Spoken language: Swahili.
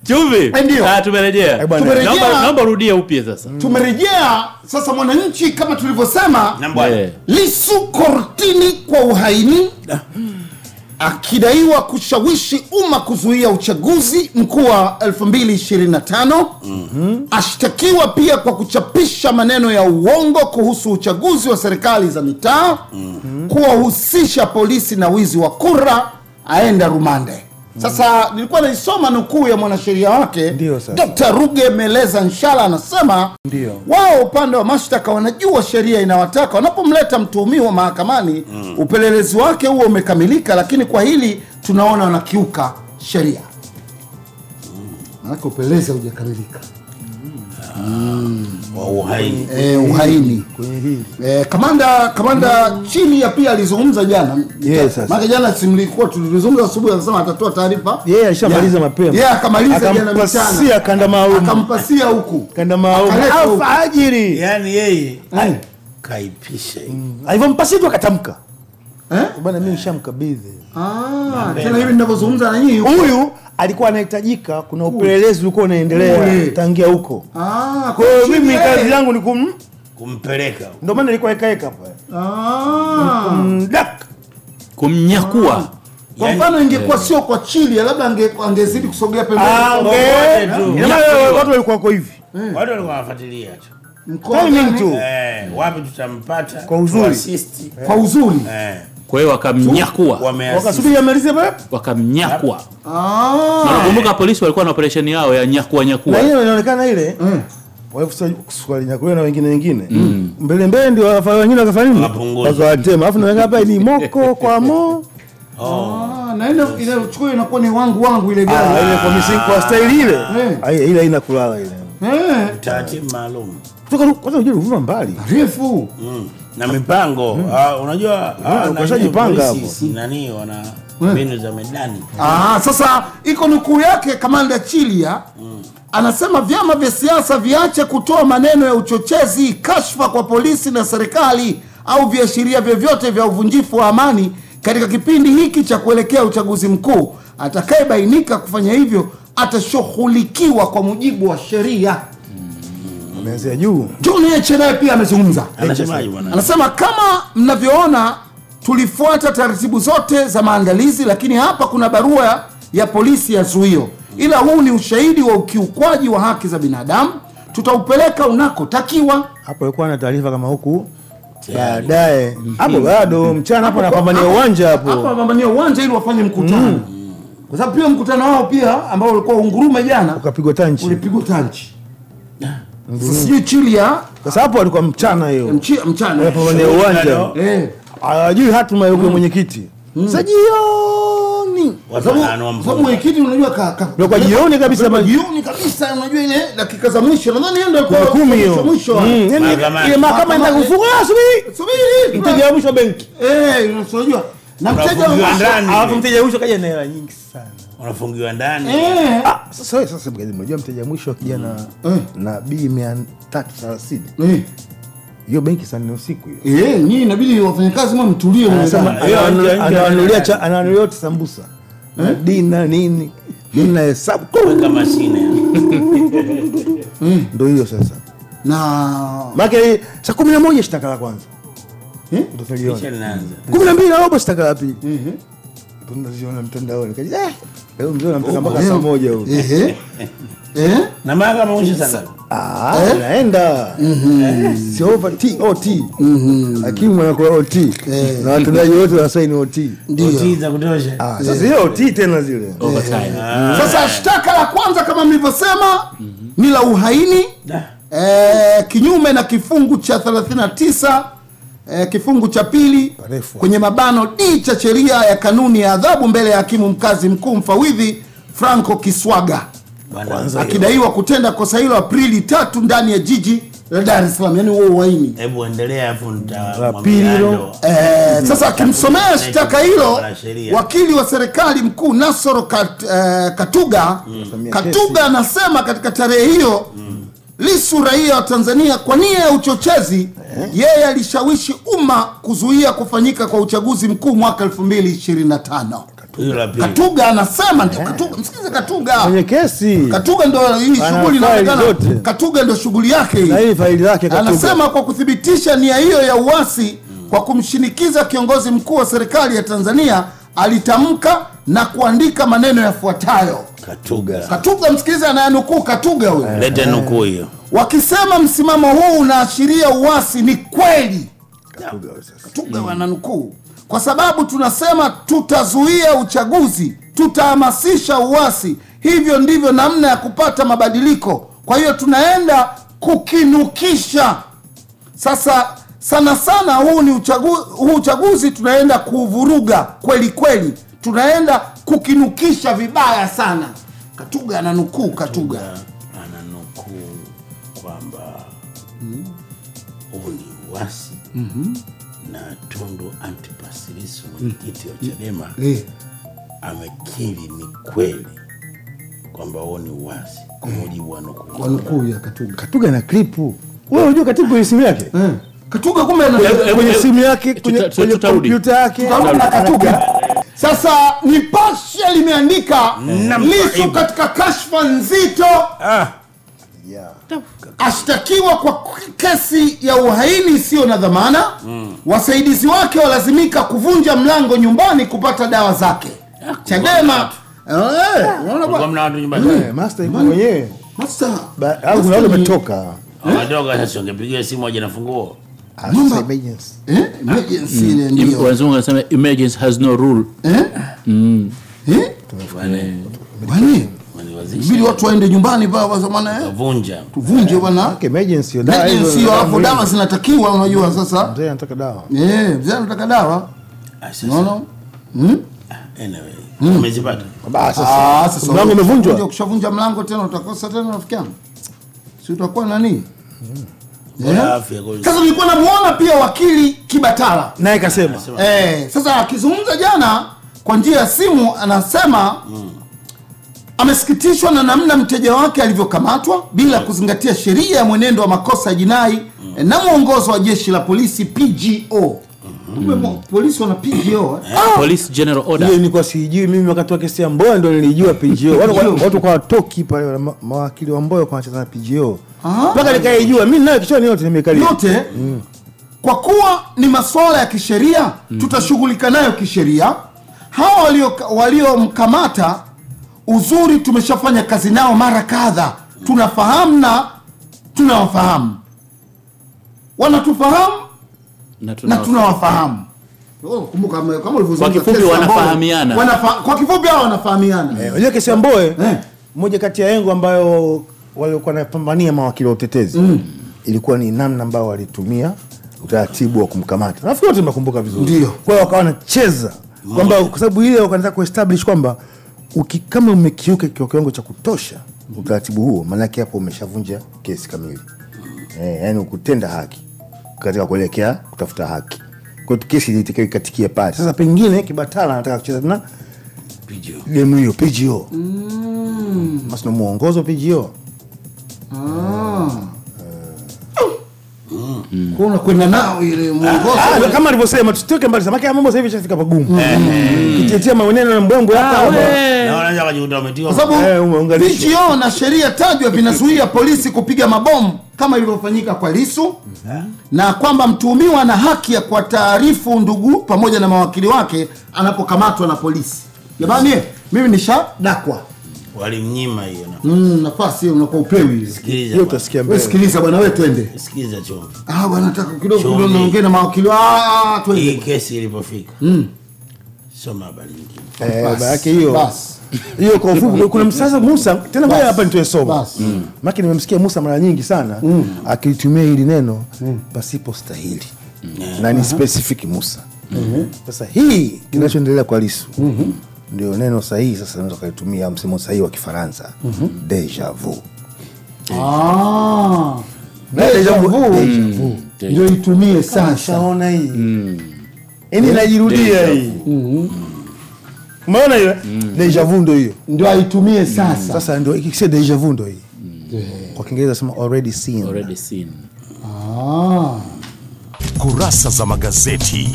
Chumvi. Tumerejea. Naomba rudia upya sasa. Tumerejea sasa Mwananchi kama tulivyosema. Lissu kortini kwa uhaini. Akidaiwa kushawishi umma kuzuia uchaguzi mkuu wa 2025. Ashtakiwa pia kwa kuchapisha maneno ya uongo kuhusu uchaguzi wa serikali za mitaa. Kuwahusisha polisi na wizi wa kura, aenda rumande. Sasa nilikuwa naisoma nukuu ya mwanasheria wake Dr. Ruge Meleza Nshala, anasema wao upande wa mashtaka wanajua sheria inawataka wanapomleta mtuhumiwa mahakamani upelelezi wake huo umekamilika, lakini kwa hili tunaona wanakiuka sheria. Maana upelelezi hujakamilika. Uhaini. Uhaini. Kamanda chini ya pia alizungumza jana. Maana jana simlikuwa tulizungumza asubuhi, akasema atatoa taarifa. Alishamaliza mapema. Akamaliza jana mchana. Akampasia kanda maalum. Akampasia huku. Kanda maalum. Alfajiri. Yaani yeye kaipisha. Alivyompasia tu akatamka. Bwana mimi nishamkabidhi. Tena hivi ninavyozungumza na nyinyi huyu alikuwa anahitajika, kuna upelelezi ulikuwa unaendelea tangia huko. Kwa hiyo mimi kazi yangu ni kumpeleka. Ndio maana nilikuwa ekaeka hapa. Kumnyakua. Kwa mfano ingekuwa sio kwa chili, labda angezidi kusogea pembeni. Watu walikuwa kwa hivi. Watu walikuwa wanafuatilia tu. Timing tu. Wapi tutampata kwa uzuri. Kwa uzuri. Kwa hiyo wakamnyakua. Wakasubiri amalize baba. Wakamnyakua. Nakumbuka polisi walikuwa na operation yao ya nyakua. Na hiyo inaonekana ile. Swali nyakuwa na wengine. Mbele ndio wafanya wengine wakafanya nini? Wakawatema. Alafu na hapa ni moko kwa mo. Na ile uchukue inakuwa ni wangu ile gari. Ile kwa misingi kwa style ile. Ile haina kulala ile. Taratibu maalum. Kutoka kwanza unajua uvuma mbali. Refu. Na mipango. Unajua wakashajipanga hapo. Nani wana mbinu za medani. Sasa iko nukuu yake Kamanda Chilia. Anasema vyama vya siasa viache kutoa maneno ya uchochezi, kashfa kwa polisi na serikali au viashiria vyovyote vya uvunjifu wa amani katika kipindi hiki cha kuelekea uchaguzi mkuu. Atakayebainika kufanya hivyo atashughulikiwa kwa mujibu wa sheria. Ameanzia juu. John Heche naye pia amezungumza. Anasema kama mnavyoona tulifuata taratibu zote za maandalizi, lakini hapa kuna barua ya polisi ya zuio. Ila huu ni ushahidi wa ukiukwaji wa haki za binadamu. Tutaupeleka unakotakiwa. Hapo alikuwa na taarifa kama huku. Baadaye hapo bado mchana hapo anapambania uwanja hapo. Hapo anapambania uwanja ili wafanye mkutano. Kwa sababu pia mkutano wao pia ambao ulikuwa ungurume jana ukapigwa tanchi. Ulipigwa tanchi. Sisi Chilia sasa hapo alikuwa mchana hiyo. Mchana. Anapambania uwanja. Hajui hatima yuko mwenyekiti. Jioni. Sababu mwenyekiti unajua kwa jioni kabisa unajua ile dakika za mwisho. Nadhani ndio kwa 10 mwisho. Ile mahakama inakufunga subiri. Mteja mwisho benki. Unajua. Na mteja alafu mteja mwisho kaja na hela nyingi sana. Wanafungiwa ndani. Sasa unajua mteja mwisho kijana na B330. Hiyo benki sana usiku hiyo. Nyinyi inabidi wafanyakazi mwa mtulie mwanadamu. Ananulia yote sambusa. Dina nini? Dina hesabu kama mashine. Ndio hiyo sasa. Na maki saa 11 shtaka la kwanza. Ndio kisha linaanza. 12 robo shtaka la pili. Tunaziona mtandaoni. Leo mzee anamtaka mpaka saa 1 huko. Na mahakama mwisho sana. Naenda. Si over TOT. Hakimu anakuwa OT. Na watendaji wote wasaini OT. OT za kutosha. Sasa hiyo OT tena zile. Overtime. Sasa shtaka la kwanza kama mlivyosema ni la uhaini. Kinyume na kifungu cha 39 kifungu cha pili kwenye mabano D cha sheria ya kanuni ya adhabu mbele ya hakimu mkazi mkuu mfawidhi Franco Kiswaga. Akidaiwa kutenda kosa hilo Aprili 3 ndani ya jiji la Dar es Salaam. Yani huo uhaini. Hebu endelea hapo nitamwambia. Sasa akimsomea shtaka hilo wakili wa serikali mkuu Nasoro Katuga anasema katika tarehe hiyo Lissu raia wa Tanzania kwa nia ya uchochezi yeye alishawishi umma kuzuia kufanyika kwa uchaguzi mkuu mwaka 2025. Katuga anasema ndio Katuga, msikize Katuga. Kwenye kesi. Katuga ndio hii shughuli inaonekana. Katuga ndio shughuli yake hii. Na hii faili yake Katuga. Anasema kwa kuthibitisha nia hiyo ya uasi kwa kumshinikiza kiongozi mkuu wa serikali ya Tanzania, alitamka na kuandika maneno yafuatayo. Katuga msikize anayanukuu Katuga huyo. Lete nukuu hiyo. Wakisema msimamo huu unaashiria uasi, ni kweli. Katuga wananukuu. Kwa sababu tunasema tutazuia uchaguzi, tutahamasisha uasi. Hivyo ndivyo namna ya kupata mabadiliko. Kwa hiyo tunaenda kukinukisha. Sasa sana huu uchaguzi tunaenda kuvuruga kweli kweli. Tunaenda kukinukisha vibaya sana. Katuga ananukuu Katuga ananukuu kwamba huu ni uasi. Na Tundu Antipas Lissu, mwenyekiti wa Chadema, amekiri ni kweli kwamba huo ni uasi kwa mujibu wa nukuu ya Katuga. Katuga na klipu. Wewe unajua Katuga kwenye simu yake? Katuga kumbe kwenye simu yake, kwenye kompyuta yake. Katuga. Sasa Nipashe limeandika Lissu katika kashfa nzito. Ashtakiwa kwa kesi ya uhaini sio na dhamana. Wasaidizi wake walazimika kuvunja mlango nyumbani kupata dawa zake. Chadema unaona kwa mna watu nyumbani. Master yuko mwenyewe. Master au kuna wale umetoka. Wadoga sasa ungepigia simu aje na funguo. Emergency. Emergency ile ndio. Wazungu wanasema emergency has no rule. Bwana Bili watu waende nyumbani baba zamana tuvunje bwana. Emergency hapo dawa zinatakiwa unajua sasa. Mzee anataka dawa. Mzee anataka dawa. Unaona? Anyway, umezipata. Basi sasa mlango umevunjwa. Ukishavunja mlango tena utakosa tena rafiki yangu. Si utakuwa nani? Sasa nilikuwa namuona pia wakili Kibatala. Naye kasema. Sasa akizungumza jana kwa njia ya simu anasema amesikitishwa na namna mteja wake alivyokamatwa bila kuzingatia sheria ya mwenendo wa makosa ya jinai na mwongozo wa jeshi la polisi PGO. Polisi wana PGO. Police General Order. Hiyo nilikuwa sijui mimi wakati wa kesi ya Mboya ndio nilijua PGO. Watu kwa toki pale mawakili wa Mboya kwa wanacheza na PGO. Mpaka nikaijua mimi nayo kichwani yote nimekalia. Yote. Kwa kuwa ni masuala ya kisheria, tutashughulika nayo kisheria. Hao waliomkamata uzuri tumeshafanya kazi nao mara kadha. Tunafahamu na tunawafahamu. Wanatufahamu na tunawafahamu. Kumbuka kama ulivyozungumza. Kwa kifupi wanafahamiana. Kwa kifupi hao wanafahamiana. Unajua kesi ya Mbowe, moja kati ya engo ambayo walikuwa wanapambania mawakili wa utetezi ilikuwa ni namna ambayo walitumia utaratibu wa kumkamata. Nafikiri wote mnakumbuka vizuri. Ndio. Kwa hiyo wakawa wanacheza kwamba kwa sababu ile wakaanza kuestablish kwamba kama umekiuka kiwango cha kutosha utaratibu huo, maana yake hapo umeshavunja kesi kamili. Yaani ukutenda haki katika kuelekea kutafuta haki. Kwa hiyo kesi ilitakiwa ikatikie pale. Sasa pengine Kibatala anataka kucheza na PGO. Game hiyo PGO. Basi muongozo PGO. Kuna kwenda nao ile muongozo. Kama alivyosema tutoke mbali samaki mambo sasa hivi yashafika pagumu. Kitetea maneno na mbongo hapa. Na wanaanza kujuta umetiwa. Kwa sababu PGO na sheria tajwa vinazuia polisi kupiga mabomu kama ilivyofanyika kwa Lissu. Na kwamba mtuhumiwa ana haki ya kuwataarifu ndugu pamoja na mawakili wake anapokamatwa na polisi. Jamani mimi nishadakwa. Walimnyima hiyo nafasi hiyo unakuwa upewi. Sikiliza. Hiyo utasikia mbele. Sikiliza bwana wewe twende. Sikiliza chombo. Bwana nataka kidogo naongea na mawakili. Twende. Hii kesi ilipofika. Soma habari nyingine. Baada yake hiyo. Basi. Hiyo kwa ufupi kuna msasa Musa tena ngoja hapa nitoe somo. Maki nimemsikia Musa mara nyingi sana akilitumia hili neno pasipo stahili. Na ni specific Musa. Sasa hii kinachoendelea kwa Lissu ndio neno sahihi sasa naweza kuitumia msemo sahihi wa Kifaransa. Deja vu. Deja vu. Ndio itumie sasa. Shaona hii. Yaani najirudia hii. Umeona hiyo? Deja vu ndio hiyo. Ndio aitumie sasa. Sasa ndio ikisema deja vu ndio hii. Kwa Kiingereza sema already seen. Already seen. Kurasa za magazeti.